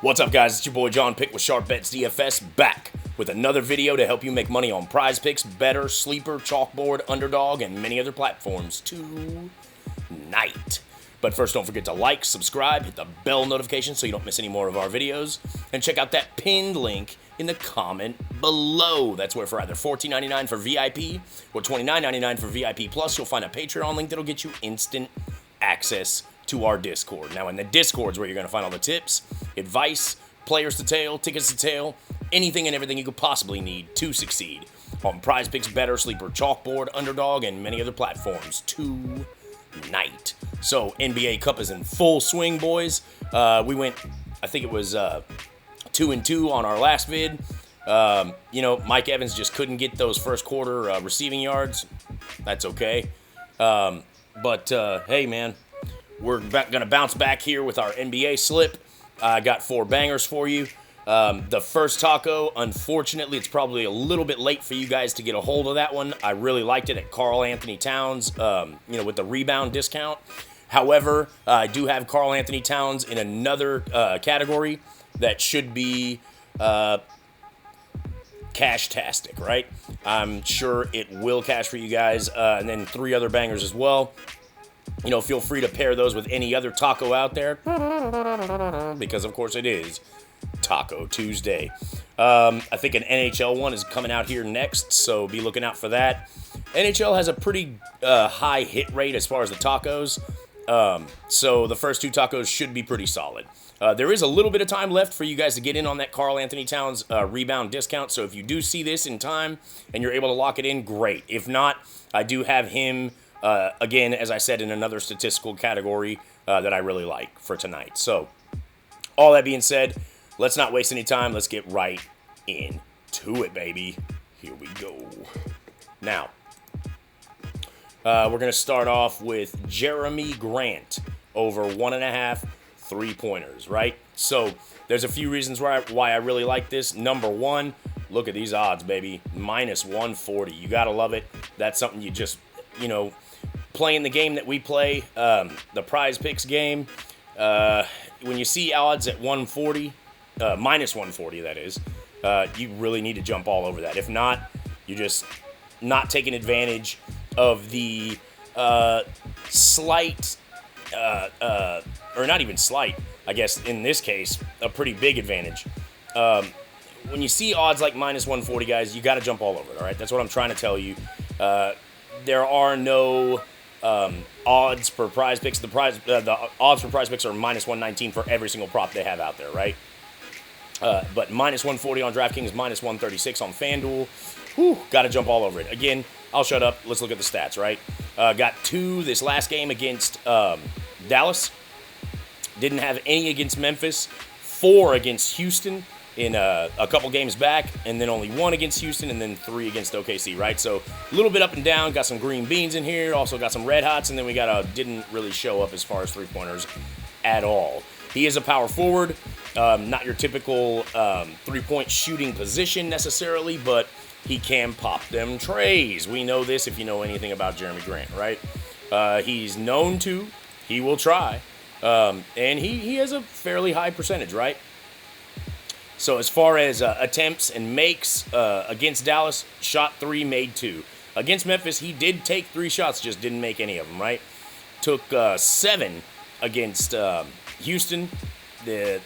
What's up, guys? It's your boy JohnPick with Sharp Bets DFS, back with another video to help you make money on Prize Picks, Better, Sleeper, Chalkboard, Underdog, and many other platforms tonight. But first, don't forget to like, subscribe, hit the bell notification so you don't miss any more of our videos, and check out that pinned link in the comment below. That's where for either $14.99 for VIP or $29.99 for VIP Plus, you'll find a Patreon link that'll get you instant access to our Discord. Now, in the Discord's where you're going to find all the tips, advice, players to tail, tickets to tail, anything and everything you could possibly need to succeed on Prize Picks, Better, Sleeper, Chalkboard, Underdog, and many other platforms tonight. So, NBA Cup is in full swing, boys. We went, I think it was 2-2 on our last vid. Mike Evans just couldn't get those first quarter receiving yards. That's okay. Hey, man. We're going to bounce back here with our NBA slip. I got 4 bangers for you. The first taco, unfortunately, it's probably a little bit late for you guys to get a hold of that one. I really liked it at Karl Anthony Towns, with the rebound discount. However, I do have Karl Anthony Towns in another category that should be cash-tastic, right? I'm sure it will cash for you guys. And then 3 other bangers as well. Feel free to pair those with any other taco out there, because, of course, it is Taco Tuesday. I think an NHL one is coming out here next, so be looking out for that. NHL has a pretty high hit rate as far as the tacos, so the first 2 tacos should be pretty solid. There is a little bit of time left for you guys to get in on that Karl Anthony Towns rebound discount, so if you do see this in time and you're able to lock it in, great. If not, I do have him again, as I said, in another statistical category that I really like for tonight. So, all that being said, let's not waste any time. Let's get right into it, baby. Here we go. Now, we're going to start off with Jeremy Grant over 1.5 3-pointers, right? So, there's a few reasons why I really like this. Number one, look at these odds, baby. Minus 140. You got to love it. That's something you just, playing the game that we play, the Prize Picks game, when you see odds at 140, minus 140 that is, you really need to jump all over that. If not, you're just not taking advantage of the slight, or not even slight, I guess in this case, a pretty big advantage. When you see odds like minus 140, guys, you got to jump all over it, all right? That's what I'm trying to tell you. There are no odds for Prize Picks. The odds for Prize Picks are minus 119 for every single prop they have out there, right? But minus 140 on DraftKings, minus 136 on FanDuel. Got to jump all over it. Again, I'll shut up. Let's look at the stats, right? Got 2 this last game against Dallas. Didn't have any against Memphis. 4 against Houston in a couple games back, and then only 1 against Houston, and then 3 against OKC, right? So a little bit up and down. Got some green beans in here. Also got some red hots, and then we got didn't really show up as far as 3-pointers at all. He is a power forward, not your typical 3-point shooting position necessarily, but he can pop them trays. We know this if you know anything about Jeremy Grant, right? He's known to. He will try, and he has a fairly high percentage, right? So as far as attempts and makes against Dallas, shot 3, made 2. Against Memphis, he did take 3 shots, just didn't make any of them, right? Took 7 against Houston the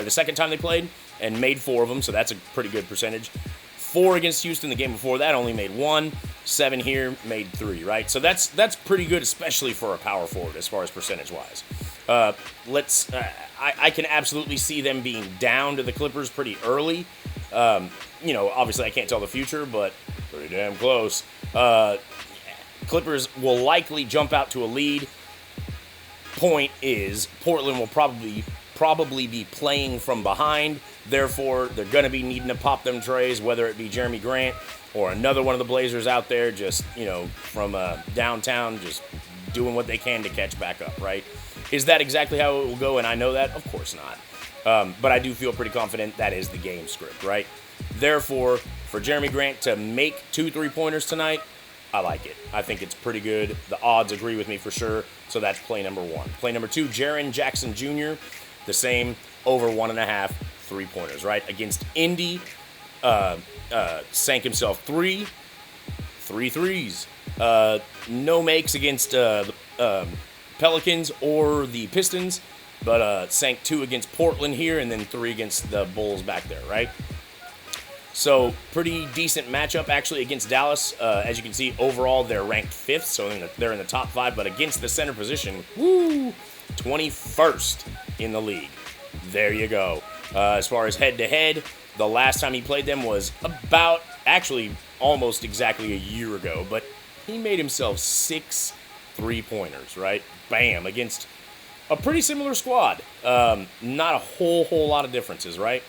second time they played, and made 4 of them, so that's a pretty good percentage. 4 against Houston the game before that, only made 1. 7 here, made 3, right? So that's pretty good, especially for a power forward as far as percentage-wise. I can absolutely see them being down to the Clippers pretty early. Obviously I can't tell the future, but pretty damn close. Clippers will likely jump out to a lead. Point is, Portland will probably be playing from behind. Therefore, they're going to be needing to pop them trays, whether it be Jeremy Grant or another one of the Blazers out there, just, from downtown, just doing what they can to catch back up, right? Is that exactly how it will go? And I know that? Of course not. But I do feel pretty confident that is the game script, right? Therefore, for Jeremy Grant to make 2 3-pointers tonight, I like it. I think it's pretty good. The odds agree with me for sure. So that's play number 1. Play number 2, Jaren Jackson Jr. the same over 1.5 3-pointers, right? Against Indy, sank himself three threes. No makes against the Pelicans or the Pistons, but sank 2 against Portland here, and then 3 against the Bulls back there, right? So pretty decent matchup actually against Dallas. As you can see, overall they're ranked 5th, so they're in the top 5. But against the center position, 21st in the league. There you go. As far as head-to-head, the last time he played them was actually almost exactly a year ago. But he made himself 6 3-pointers, right? Bam, against a pretty similar squad. Not a whole lot of differences, right?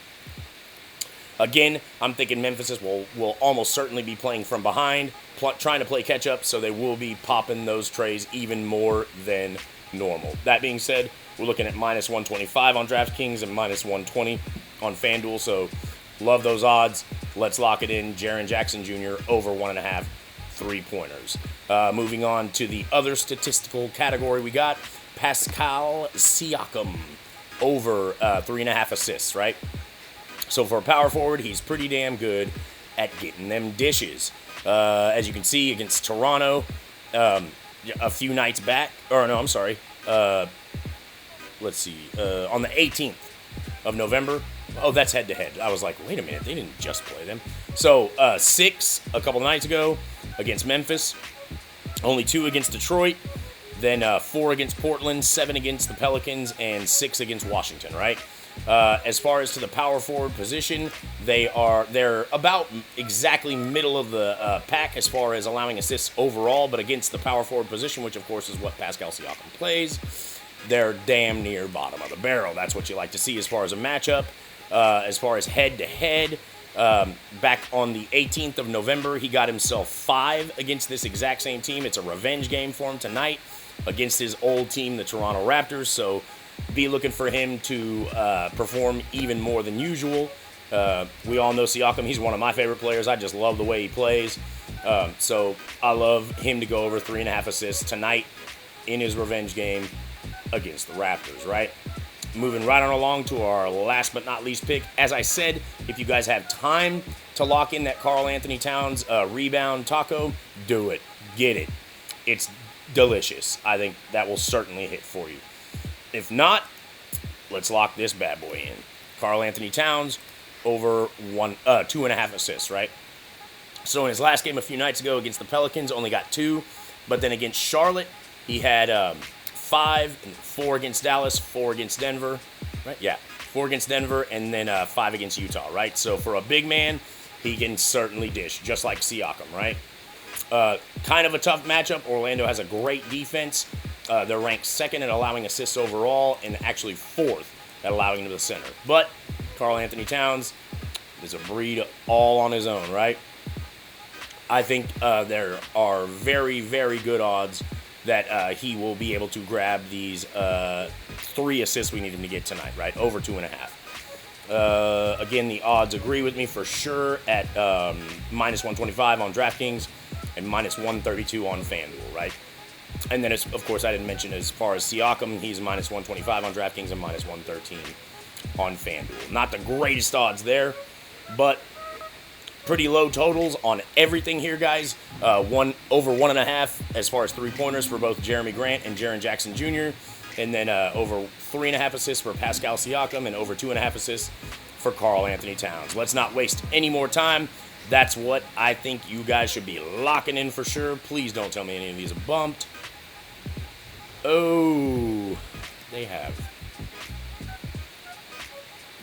Again, I'm thinking Memphis will almost certainly be playing from behind, trying to play catch-up, so they will be popping those trays even more than normal. That being said, we're looking at minus 125 on DraftKings and minus 120 on FanDuel, so love those odds. Let's lock it in. Jaren Jackson Jr. over 1.5 3-pointers. Moving on to the other statistical category we got, Pascal Siakam over 3.5 assists, right? So for a power forward, he's pretty damn good at getting them dishes. As you can see against Toronto, a few nights back, let's see, on the 18th of November. Oh, that's head-to-head. I was like, wait a minute, they didn't just play them. So 6 a couple of nights ago against Memphis, only 2 against Detroit, then 4 against Portland, 7 against the Pelicans, and 6 against Washington, right? As far as to the power forward position, they're about exactly middle of the pack as far as allowing assists overall, but against the power forward position, which of course is what Pascal Siakam plays, they're damn near bottom of the barrel. That's what you like to see as far as a matchup. As far as head-to-head, back on the 18th of November, he got himself 5 against this exact same team. It's a revenge game for him tonight against his old team, the Toronto Raptors, so be looking for him to perform even more than usual. We all know Siakam. He's one of my favorite players. I just love the way he plays. So I love him to go over 3.5 assists tonight in his revenge game against the Raptors, right? Moving right on along to our last but not least pick. As I said, if you guys have time to lock in that Karl Anthony Towns rebound taco, do it. Get it. It's delicious. I think that will certainly hit for you. If not, let's lock this bad boy in. Karl Anthony Towns over 2.5 assists, right? So in his last game a few nights ago against the Pelicans, only got 2. But then against Charlotte, he had 5, and 4 against Dallas, 4 against Denver, right? Yeah, 4 against Denver, and then 5 against Utah, right? So for a big man, he can certainly dish, just like Siakam, right? Kind of a tough matchup. Orlando has a great defense. They're ranked 2nd at allowing assists overall and actually 4th at allowing to the center. But Karl Anthony Towns is a breed all on his own, right? I think there are very, very good odds that he will be able to grab these 3 assists we need him to get tonight, right? Over 2.5. Again, the odds agree with me for sure at minus 125 on DraftKings and minus 132 on FanDuel, right? And then, of course, I didn't mention as far as Siakam, he's minus 125 on DraftKings and minus 113 on FanDuel. Not the greatest odds there, but pretty low totals on everything here, guys. Over 1.5 as far as 3-pointers for both Jeremy Grant and Jaren Jackson Jr., and then over 3.5 assists for Pascal Siakam and over 2.5 assists for Karl Anthony Towns. Let's not waste any more time. That's what I think you guys should be locking in for sure. Please don't tell me any of these are bumped. Oh, they have.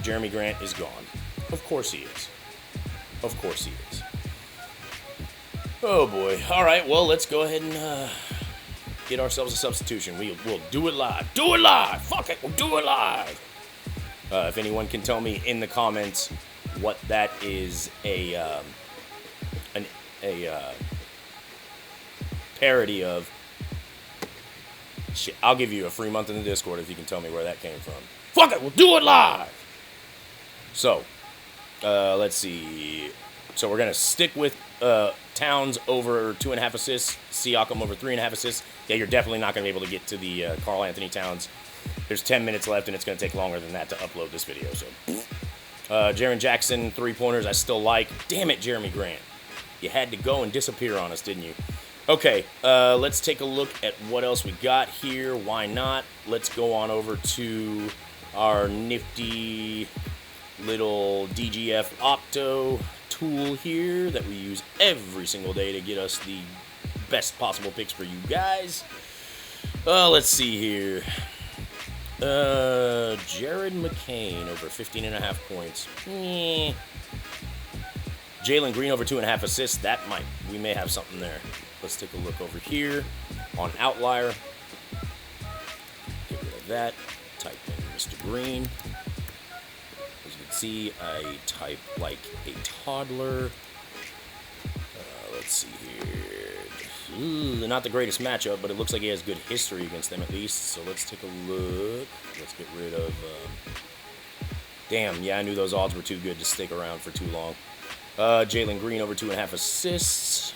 Jeremy Grant is gone. Of course he is. Of course he is. Oh boy. All right, well, let's go ahead and get ourselves a substitution. We'll do it live. Do it live! Fuck it, we'll do it live! If anyone can tell me in the comments what that is a parody of, shit, I'll give you a free month in the Discord if you can tell me where that came from. Fuck it, we'll do it live! So, let's see. So we're going to stick with Towns over 2.5 assists, Siakam over 3.5 assists. Yeah, you're definitely not going to be able to get to the Karl Anthony Towns There's 10 minutes left, and it's going to take longer than that to upload this video. So, Jaren Jackson, 3-pointers, I still like. Damn it, Jeremy Grant. You had to go and disappear on us, didn't you? Okay, let's take a look at what else we got here. Why not? Let's go on over to our nifty little DGF Opto tool here that we use every single day to get us the best possible picks for you guys. Let's see here. Jared McCain over 15.5 points. Jalen Green over 2.5 assists. We may have something there. Let's take a look over here on Outlier. Get rid of that. Type in Mr. Green. As you can see, I type like a toddler. Let's see here. Ooh, not the greatest matchup, but it looks like he has good history against them at least. So let's take a look. Let's get rid of... Damn, yeah, I knew those odds were too good to stick around for too long. Jalen Green over 2.5 assists.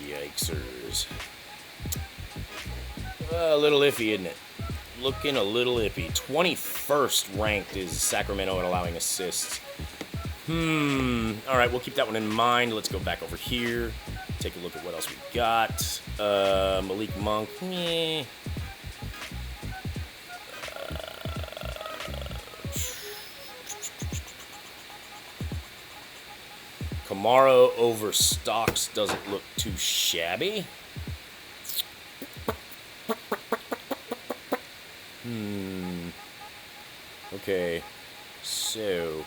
Yikesers. A little iffy, isn't it? Looking a little iffy. 21st ranked is Sacramento at allowing assists. Alright, we'll keep that one in mind. Let's go back over here. Take a look at what else we got. Malik Monk. Kamara over Stocks doesn't look too shabby. Okay. So.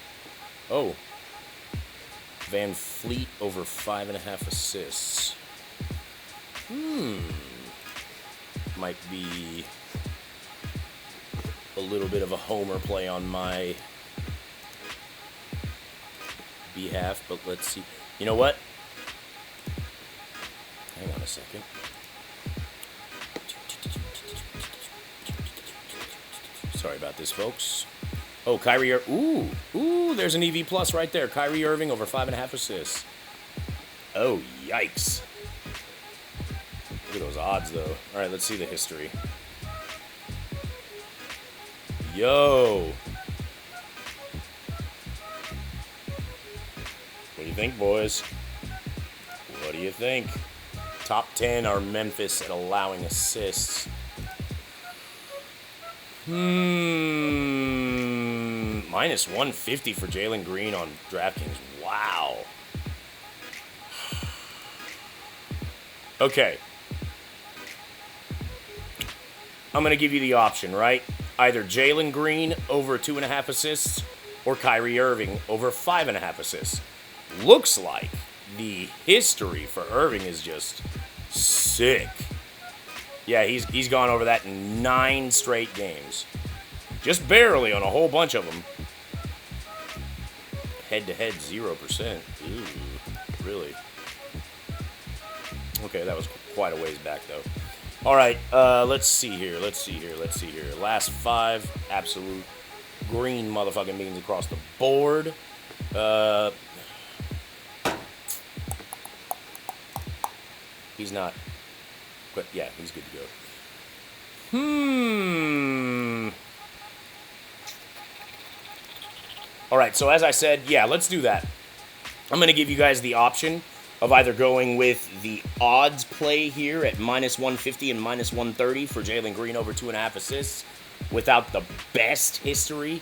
Oh. Van Fleet over 5.5 assists. Might be a little bit of a homer play on my behalf, but let's see. You know what? Hang on a second. Sorry about this, folks. Oh, Kyrie Irving. Ooh, there's an EV plus right there. Kyrie Irving over 5.5 assists. Oh, yikes. Look at those odds, though. All right, let's see the history. Yo. What do you think, boys? What do you think? Top 10 are Memphis at allowing assists. Minus 150 for Jalen Green on DraftKings. Wow. Okay. I'm going to give you the option, right? Either Jalen Green over 2.5 assists or Kyrie Irving over 5.5 assists. Looks like the history for Irving is just sick. Yeah, he's gone over that in 9 straight games. Just barely on a whole bunch of them. Head-to-head, 0%. Ooh, really? Okay, that was quite a ways back, though. All right, let's see here. Last 5, absolute green motherfucking beans across the board. He's not, but yeah, he's good to go. All right, so as I said, yeah, let's do that. I'm going to give you guys the option of either going with the odds play here at minus 150 and minus 130 for Jalen Green over 2.5 assists without the best history,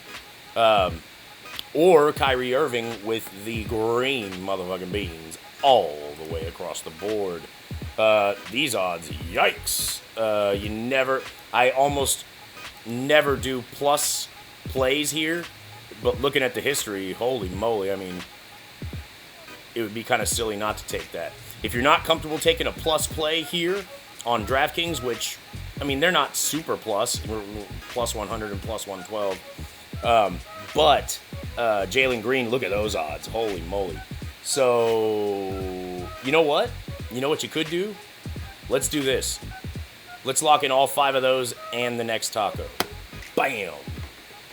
or Kyrie Irving with the green motherfucking beans all the way across the board. These odds, yikes. I almost never do plus plays here, but looking at the history, holy moly, I mean, it would be kind of silly not to take that. If you're not comfortable taking a plus play here on DraftKings, which, I mean, they're not super plus, we're plus 100 and plus 112, but Jalen Green, look at those odds, holy moly. So, you know what? You know what you could do? Let's do this. Let's lock in all 5 of those and the next taco. Bam!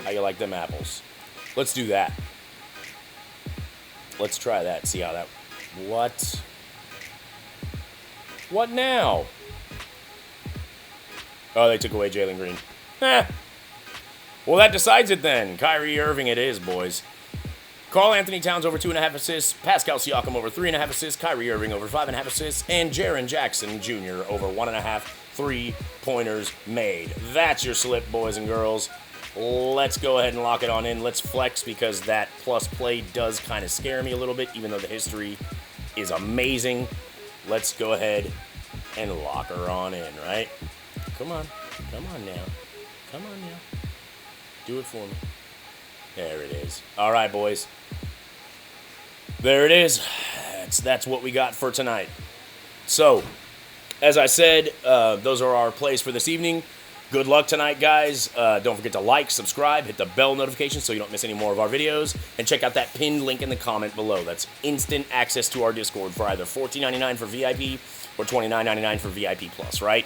How you like them apples? Let's do that. Let's try that. See how that... What? What now? Oh, they took away Jalen Green. Well, that decides it then. Kyrie Irving it is, boys. Karl Anthony Towns over 2.5 assists. Pascal Siakam over 3.5 assists. Kyrie Irving over 5.5 assists. And Jaren Jackson Jr. over 1.5 3-pointers made. That's your slip, boys and girls. Let's go ahead and lock it on in. Let's flex because that plus play does kind of scare me a little bit, even though the history is amazing. Let's go ahead and lock her on in, right? Come on. Come on now. Come on now. Do it for me. There it is. All right, boys. There it is. That's what we got for tonight. So, as I said, those are our plays for this evening. Good luck tonight, guys. Don't forget to like, subscribe, hit the bell notification so you don't miss any more of our videos, and check out that pinned link in the comment below. That's instant access to our Discord for either $14.99 for VIP or $29.99 for VIP Plus, right?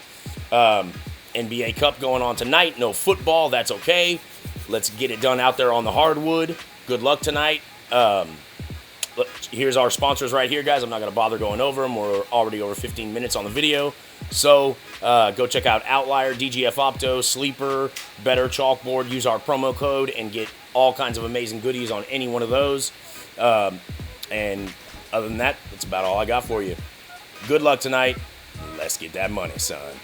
NBA Cup going on tonight. No football. That's okay. Let's get it done out there on the hardwood. Good luck tonight. Here's our sponsors right here, guys. I'm not going to bother going over them. We're already over 15 minutes on the video. So go check out Outlier, DGF Opto, Sleeper, Better Chalkboard. Use our promo code and get all kinds of amazing goodies on any one of those. And other than that, that's about all I got for you. Good luck tonight. Let's get that money, son.